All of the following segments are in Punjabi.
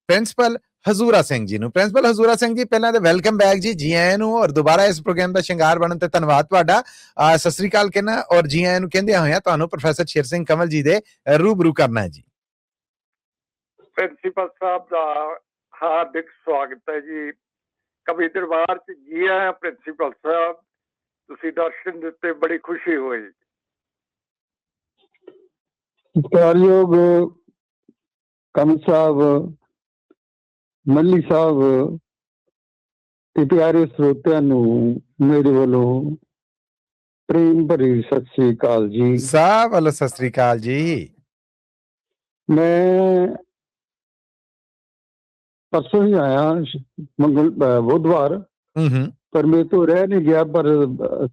ਪ੍ਰਿੰਸੀਪਲ ਹਜ਼ੂਰਾ ਸਿੰਘ ਜੀ ਨੂੰ। ਪ੍ਰਿੰਸੀਪਲ ਹਜ਼ੂਰਾ ਸਿੰਘ ਜੀ, ਪਹਿਲਾਂ ਤਾਂ ਵੈਲਕਮ ਬੈਕ ਜੀ, ਜੀ ਆਇਆਂ ਨੂੰ, ਔਰ ਦੁਬਾਰਾ ਇਸ ਪ੍ਰੋਗਰਾਮ ਦਾ ਸ਼ਿੰਗਾਰ ਬਣਨ ਤੇ ਧੰਨਵਾਦ ਤੁਹਾਡਾ। ਸਤਿ ਸ੍ਰੀ ਅਕਾਲ ਕਹਿਣਾ ਔਰ ਜੀ ਆਇਆਂ ਨੂੰ ਕਹਿੰਦਿਆਂ ਹੋਇਆਂ ਤੁਹਾਨੂੰ ਪ੍ਰੋਫੈਸਰ ਸ਼ੇਰ ਸਿੰਘ ਕੰਵਲ ਜੀ ਦੇ ਰੂਬਰੂ ਕਰਨਾ ਹੈ ਜੀ। ਪ੍ਰਿੰਸੀਪਲ ਸਾਹਿਬ ਦਾ ਹਾਰਦਿਕ ਸਵਾਗਤ ਹੈ ਜੀ ਕਵੀ ਦਰਬਾਰ ਚ। ਜੀ ਆਇਆਂ ਪ੍ਰਿੰਸੀਪਲ ਸਾਹਿਬ, ਤੁਸੀਂ ਦਰਸ਼ਨ ਦਿੱਤੇ, ਬੜੀ ਖੁਸ਼ੀ ਹੋਈ। ਸਤਿਕਾਰਯੋਗ ਕਵੀ ਸਾਹਿਬ, ਮੱਲੀ ਸਾਹਿਬ ਤੇ ਪਿਆਰੇ ਸਰੋਤਿਆਂ ਨੂੰ ਮੇਰੇ ਵੱਲੋਂ ਪ੍ਰੇਮ ਭਰੀ ਸਤਿ ਸ੍ਰੀ ਅਕਾਲ ਜੀ। ਸਾਹਿਬ ਵੱਲੋਂ ਸਤਿ ਸ੍ਰੀ ਅਕਾਲ ਜੀ। ਮੈਂ ਪਰਸੋਂ ਹੀ ਆਇਆ, ਬੁੱਧਵਾਰ, ਪਰ ਮੇਰੇ ਤੋਂ ਰਹਿ ਨਹੀਂ ਗਿਆ, ਪਰ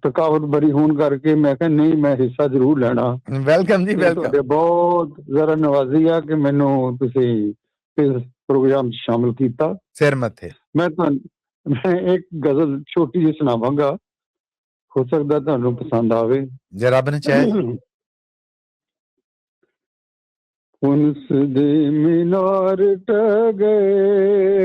ਥਕਾਵਟ ਬੜੀ ਹੋਣ ਕਰਕੇ ਮੈਂ ਕਿਹਾ ਨਹੀਂ, ਮੈਂ ਹਿੱਸਾ ਜ਼ਰੂਰ ਲੈਣਾ। ਵੈਲਕਮ ਜੀ, ਵੈਲਕਮ। ਬਹੁਤ ਜ਼ਰਾ ਨਵਾਜ਼ੀ ਆ ਕਿ ਮੈਨੂੰ ਤੁਸੀਂ ਇਸ ਪ੍ਰੋਗਰਾਮ ਚ ਸ਼ਾਮਿਲ ਕੀਤਾ। ਸਿਰ ਮੱਥੇ। ਮੈਂ ਇੱਕ ਗਜ਼ਲ ਛੋਟੀ ਜਿਹੀ ਸੁਣਾਵਾਂਗਾ, ਹੋ ਸਕਦਾ ਤੁਹਾਨੂੰ ਪਸੰਦ ਆਵੇ ਜੇ ਰੱਬ ਨੇ ਚਾਹੇ। ਉਨਸ ਦੇ ਮੀਨਾਰ ਢਹਿ ਗਏ,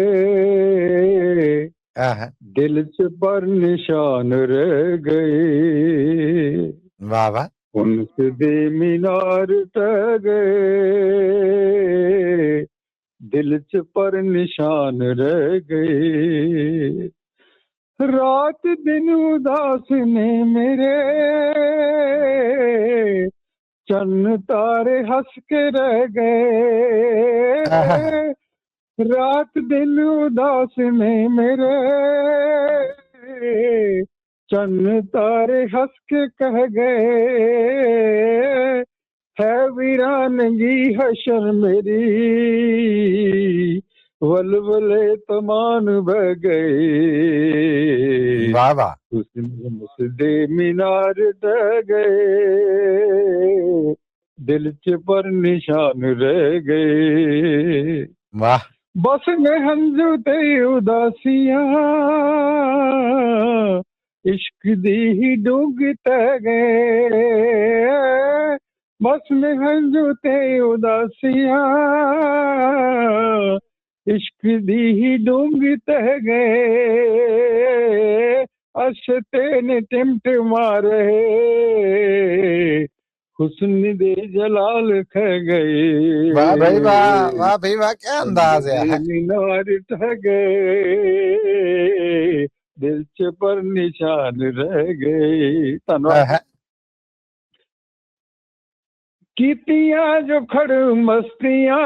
ਦਿਲ ਚ ਪਰ ਨਿਸ਼ਾਨ ਰਹਿ ਗਏ। ਵਾਹ ਵਾਹ। ਉਨਸ ਦੇ ਮੀਨਾਰ ਢਹਿ ਗਏ, ਦਿਲ ਚ ਪਰ ਨਿਸ਼ਾਨ ਰਹਿ ਗਏ। ਰਾਤ ਦਿਨ ਉਦਾਸ ਨੇ ਮੇਰੇ, ਚੰਨ ਤਾਰੇ ਹੱਸ ਕੇ ਰਹਿ ਗਏ। ਰਾਤ ਦਿਨ ਉਦਾਸ ਨੇ ਮੇਰੇ, ਚੰਨ ਤਾਰੇ ਹੱਸ ਕੇ ਕਹਿ ਗਏ। ਹੈ ਵੀਰਾਨਗੀ ਹਸ਼ਰ ਮੇਰੀ, ਵਲਵਲੇ ਤਮਾਨ ਬਹਿ ਗਏ। ਵਾਹ ਵਾਹ। ਮੁਸਦੇ ਮੀਨਾਰ ਢਹਿ ਗਏ, ਦਿਲ ਚ ਪਰ ਨਿਸ਼ਾਨ ਰਹਿ ਗਏ। ਵਾਹ। ਬਸ ਨੇ ਹੰਝੂ ਤੇ ਉਦਾਸੀਆਂ, ਇਸ਼ਕ ਦੀ ਹੀ ਡੂੰਘ ਤਹਿ ਗਏ। ਬਸ ਨੇ ਹੰਝੂ ਤੇ ਉਦਾਸੀਆਂ, ਇਸ਼ਕ ਦੀ ਹੀ ਡੂੰਘ ਤਹਿ ਗਏ। ਅਸ਼ਤੇ ਨੇ ਟਿਮਟਮਾ ਰਹੇ, ਹੁਸਨ ਦੇ ਜਲਾਲ ਖਹਿ ਗਏ। ਵਾਹ ਭਾਈ ਵਾਹ, ਵਾਹ ਭਾਈ ਵਾਹ, ਕੀ ਅੰਦਾਜ਼ ਹੈ। ਮੀਨਾਰ ਢਹਿ ਗਏ, ਦਿਲ ਚ ਪਰ ਨਿਸ਼ਾਨ ਰਹਿ ਗਏ। ਧੰਨਵਾਦ। ਕੀਤੀਆਂ ਜੋ ਖੜ ਮਸਤੀਆਂ,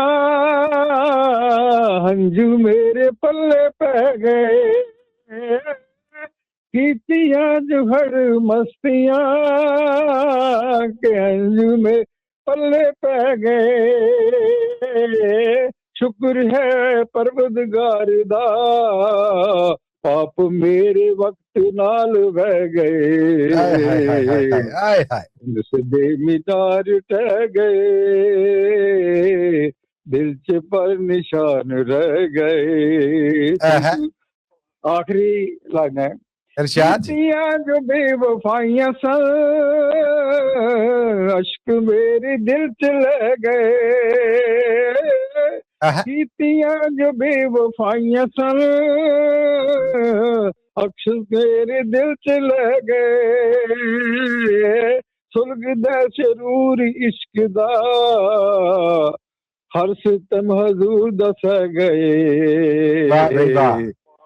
ਹੰਝੂ ਮੇਰੇ ਪੱਲੇ ਪੈ ਗਏ। ਕੀਤੀਆਂ ਜੋ ਖੜ ਮਸਤੀਆਂ, ਕਿ ਹੰਝੂ ਮੇਰੇ ਪੱਲੇ ਪੈ ਗਏ। ਸ਼ੁਕਰ ਹੈ ਪਰਵਰਦਗਾਰ ਦਾ, ਪਾਪ ਮੇਰੇ ਵਕਤ ਨਾਲ ਵਹਿ ਗਏ। ਸਿੱਧੇ ਮੀਨਾਰ ਢਹਿ ਗਏ, ਦਿਲ ਚ ਪਰ ਨਿਸ਼ਾਨ ਰਹਿ ਗਏ। ਆਖਰੀ ਲਾਈਨ ਹੈ। ਕੀਤੀਆਂ ਜੋ ਬੇਵਫਾਈਆਂ ਸਨ, ਅਸ਼ਕ ਮੇਰੇ ਦਿਲ ਚ ਲੈ ਗਏ। ਕੀਤੀਆਂ ਜੋ ਬੇਵਫਾਈਆਂ ਸਨ, ਅਕਸ਼ ਮੇਰੇ ਦਿਲ ਚ ਲੈ ਗਏ। ਸੁਲਗਦਾ ਸਰੂਰ ਇਸ਼ਕ ਦਾ, ਹਰ ਸਿਤਮ ਹਜ਼ੂਰ ਦਾ ਸਹਿ ਗਏ।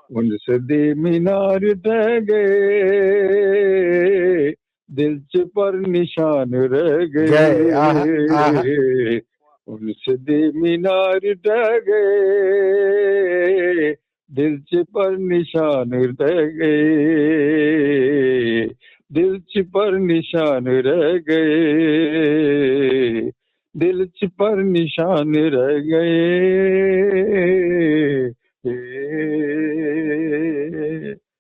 ਉਨਸ ਦੇ ਮੀਨਾਰ ਢਹਿ ਗਏ, ਦਿਲ ਚ ਪਰ ਨਿਸ਼ਾਨ ਰਹਿ ਗਏ। ਉਨਸ ਦੇ ਮੀਨਾਰ ਢਹਿ ਗਏ, ਦਿਲ ਚ ਪਰ ਨਿਸ਼ਾਨ ਰਹਿ ਗਏ। ਦਿਲ ਚ ਪਰ ਨਿਸ਼ਾਨ ਰਹਿ ਗਏ, ਦਿਲ ਚ ਪਰ ਨਿਸ਼ਾਨ ਰਹਿ ਗਏ।